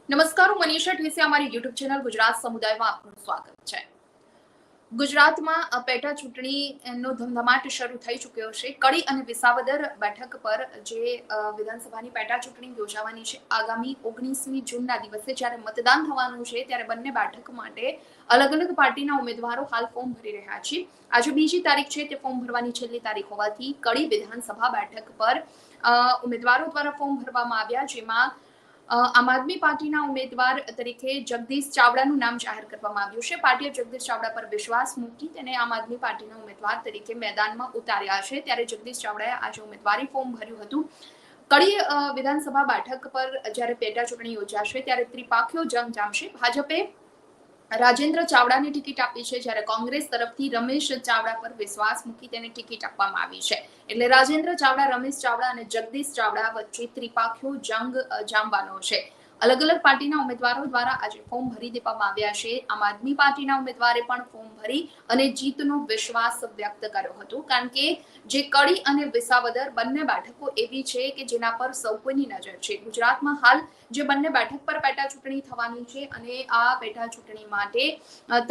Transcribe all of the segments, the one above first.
નમસ્કાર, હું મનીષા ઠેસિયા. અમારી યુટ્યુબ ચેનલ ગુજરાત સમુદાયમાં આપનું સ્વાગત છે. ગુજરાતમાં પેટા ચૂંટણીનો ધમધમાટ શરૂ થઈ ચૂક્યો છે. કડી અને વિસાવદર બેઠક પર જે વિધાનસભાની પેટા ચૂંટણી યોજાવાની છે આગામી 19મી જૂનના દિવસે જ્યારે મતદાન થવાનું છે, ત્યારે બંને બેઠક માટે અલગ અલગ પાર્ટીના ઉમેદવારો હાલ ફોર્મ ભરી રહ્યા છે. આજે 2જી તારીખ છે, તે ફોર્મ ભરવાની છેલ્લી તારીખ હોવાથી કડી વિધાનસભા બેઠક પર ઉમેદવારો દ્વારા ફોર્મ ભરવામાં આવ્યા, જેમાં આમ આદમી પાર્ટીના ઉમેદવાર તરીકે જગદીશ ચાવડાનું નામ જાહેર કરવામાં આવ્યું છે. પાર્ટીએ જગદીશ ચાવડા પર વિશ્વાસ મૂકી તેને આમ આદમી પાર્ટીના ઉમેદવાર તરીકે મેદાનમાં ઉતાર્યા છે. ત્યારે જગદીશ ચાવડાએ આજે ઉમેદવારી ફોર્મ ભર્યું હતું. કડી વિધાનસભા બેઠક પર જ્યારે પેટા ચૂંટણી યોજાશે ત્યારે ત્રિપાખીઓ જંગ જામશે. ભાજપે રાજેન્દ્ર ચાવડાને ટિકિટ આપી છે, જ્યારે કોંગ્રેસ તરફથી રમેશ ચાવડા પર વિશ્વાસ મૂકી તેને ટિકિટ આપવામાં આવી છે. એટલે રાજેન્દ્ર ચાવડા, રમેશ ચાવડા અને જગદીશ ચાવડા વચ્ચે ત્રિપાખીઓ જંગ જામવાનો છે. અલગ અલગ પાર્ટીના ઉમેદવારો દ્વારા આજે ફોર્મ ભરી દેવામાં આવ્યા છે. આમ આદમી પાર્ટીના ઉમેદવારે પણ ફોર્મ ભરી અને જીતનો વિશ્વાસ વ્યક્ત કર્યો હતો, કારણ કે જે કડી અને વિસાવદર બંને બેઠકો એવી છે કે જેના પર સૌ કોઈની નજર છે. ગુજરાતમાં હાલ જે બંને બેઠક પર પેટા ચૂંટણી થવાની છે અને આ પેટા ચૂંટણી માટે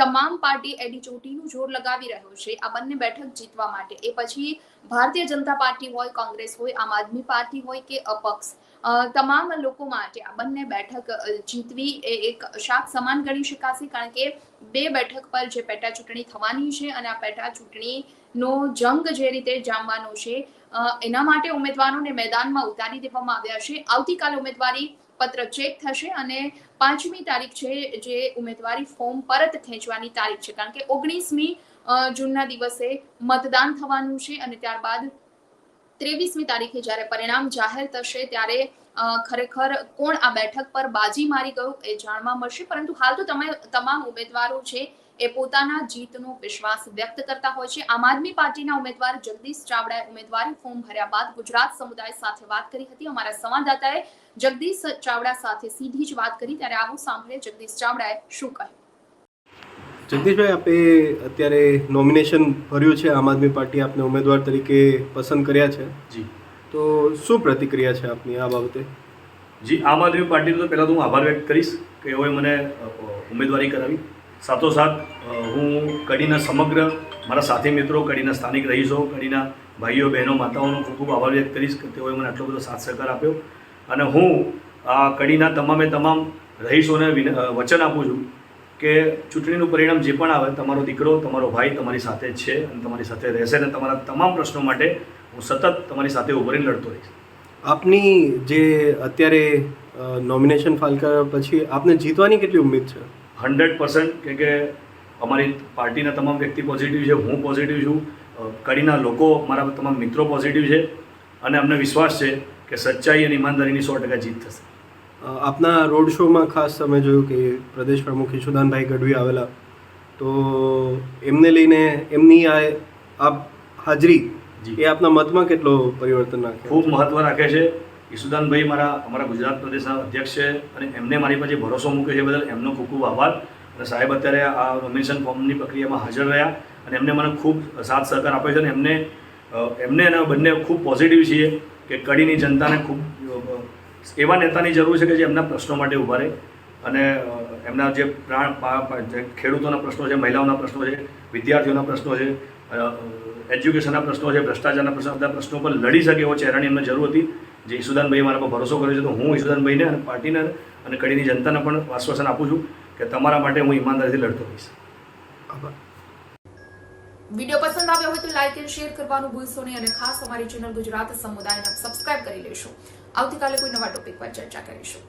તમામ પાર્ટી એડીચોટીનું જોર લગાવી રહ્યો છે આ બંને બેઠક જીતવા માટે. એ પછી ભારતીય જનતા પાર્ટી હોય, કોંગ્રેસ હોય, આમ આદમી પાર્ટી હોય કે અપક્ષ, તમામ લોકો માટે આ બંને બેઠક જીતવી એ એક શાક સમાન ગણી શકાશે, કારણ કે બે બેઠક પર જે પેટા ચૂંટણી થવાની છે અને આ પેટા ચૂંટણીનો જંગ જે રીતે જામવાનો છે એના માટે ઉમેદવારોને મેદાનમાં ઉતારી દેવામાં આવ્યા છે. આવતીકાલે ઉમેદવારી પત્ર ચેક થશે અને 5મી તારીખ છે જે ઉમેદવારી ફોર્મ પરત ખેંચવાની તારીખ છે, કારણ કે 19મી જૂનના દિવસે મતદાન થવાનું છે અને ત્યારબાદ 23મી તારીખે જ્યારે પરિણામ જાહેર થશે ત્યારે ખરેખર કોણ આ બેઠક પર બાજી મારી ગયું એ જાણવા મળશે. પરંતુ હાલ તો તમામ ઉમેદવારો છે એ પોતાના જીતનો વિશ્વાસ વ્યક્ત કરતા હોય છે. આમ આદમી પાર્ટીના ઉમેદવાર જગદીશ ચાવડાએ ઉમેદવારી ફોર્મ ભર્યા બાદ ગુજરાત સમુદાય સાથે વાત કરી હતી. અમારા સંવાદદાતાએ જગદીશ ચાવડા સાથે સીધી જ વાત કરી, ત્યારે આવું સાંભળીએ જગદીશ ચાવડાએ શું કહ્યું. જગદીશભાઈ, આપે અત્યારે નોમિનેશન ભર્યું છે, આમ આદમી પાર્ટી આપને ઉમેદવાર તરીકે પસંદ કર્યા છે જી, તો શું પ્રતિક્રિયા છે આપની આ બાબતે? જી, આમ આદમી પાર્ટીનો તો પહેલાં તો હું આભાર વ્યક્ત કરીશ કે એઓએ મને ઉમેદવારી કરાવી. સાથોસાથ હું કડીના સમગ્ર મારા સાથી મિત્રો, કડીના સ્થાનિક રહીશો, કડીના ભાઈઓ બહેનો માતાઓનો ખૂબ ખૂબ આભાર વ્યક્ત કરીશ કે તેઓએ મને આટલો બધો સાથ સહકાર આપ્યો. અને હું આ કડીના તમામે તમામ રહીશોને વચન આપું છું કે ચૂંટણીનું પરિણામ જે પણ આવે, તમારો દીકરો, તમારો ભાઈ તમારી સાથે છે અને તમારી સાથે રહેશે અને તમારા તમામ પ્રશ્નો માટે હું સતત તમારી સાથે ઉભો રહીને લડતો રહીશ. આપની જે અત્યારે નોમિનેશન ફાઇલ કર્યા પછી આપને જીતવાની કેટલી ઉમ્મીદ છે? 100%, કે અમારી પાર્ટીના તમામ વ્યક્તિ પોઝિટિવ છે, હું પોઝિટિવ છું, કડીના લોકો, મારા તમામ મિત્રો પોઝિટિવ છે અને અમને વિશ્વાસ છે કે સચ્ચાઈ અને ઈમાનદારીની 100% જીત થશે. આપના રોડ શોમાં ખાસ તમે જોયું કે પ્રદેશ પ્રમુખ ઈશુદાનભાઈ ગઢવી આવેલા, તો એમને લઈને એમની આ હાજરી એ આપના મતમાં કેટલો પરિવર્તન નાખે? ખૂબ મહત્ત્વ રાખે છે. ઈશુદાનભાઈ અમારા ગુજરાત પ્રદેશના અધ્યક્ષ છે અને એમને મારી પાસે ભરોસો મૂક્યો છે બદલ એમનો ખૂબ ખૂબ આભાર. અને સાહેબ અત્યારે આ નોમિનેશન ફોર્મની પ્રક્રિયામાં હાજર રહ્યા અને એમને મને ખૂબ સાથ સહકાર આપ્યો છે અને એમને અને બંને ખૂબ પોઝિટિવ છીએ કે કડીની જનતાને ખૂબ એવા નેતાની જરૂર છે કે જે એમના પ્રશ્નો માટે ઊભા રહે અને એમના જે ખેડૂતોના પ્રશ્નો છે, મહિલાઓના પ્રશ્નો છે, વિદ્યાર્થીઓના પ્રશ્નો છે, એજ્યુકેશનના પ્રશ્નો છે, ભ્રષ્ટાચારના પ્રશ્નો, બધા પ્રશ્નો પર લડી શકે એવો ચહેરાની એમને જરૂર હતી. જે ઈશુદાનભાઈએ મારા પર ભરોસો કર્યો છે, તો હું ઈશુદાનભાઈને અને પાર્ટીને અને કડીની જનતાને પણ આશ્વાસન આપું છું કે તમારા માટે હું ઈમાનદારીથી લડતો રહીશ. વિડીયો પસંદ આવ્યો હોય તો લાઈક અને શેર કરવાનું ભૂલશો નહીં અને ખાસ અમારી ચેનલ ગુજરાત સમુદાયને સબસ્ક્રાઇબ કરી લેશો. આવતીકાલે કોઈ નવા ટોપિક પર ચર્ચા કરીશું.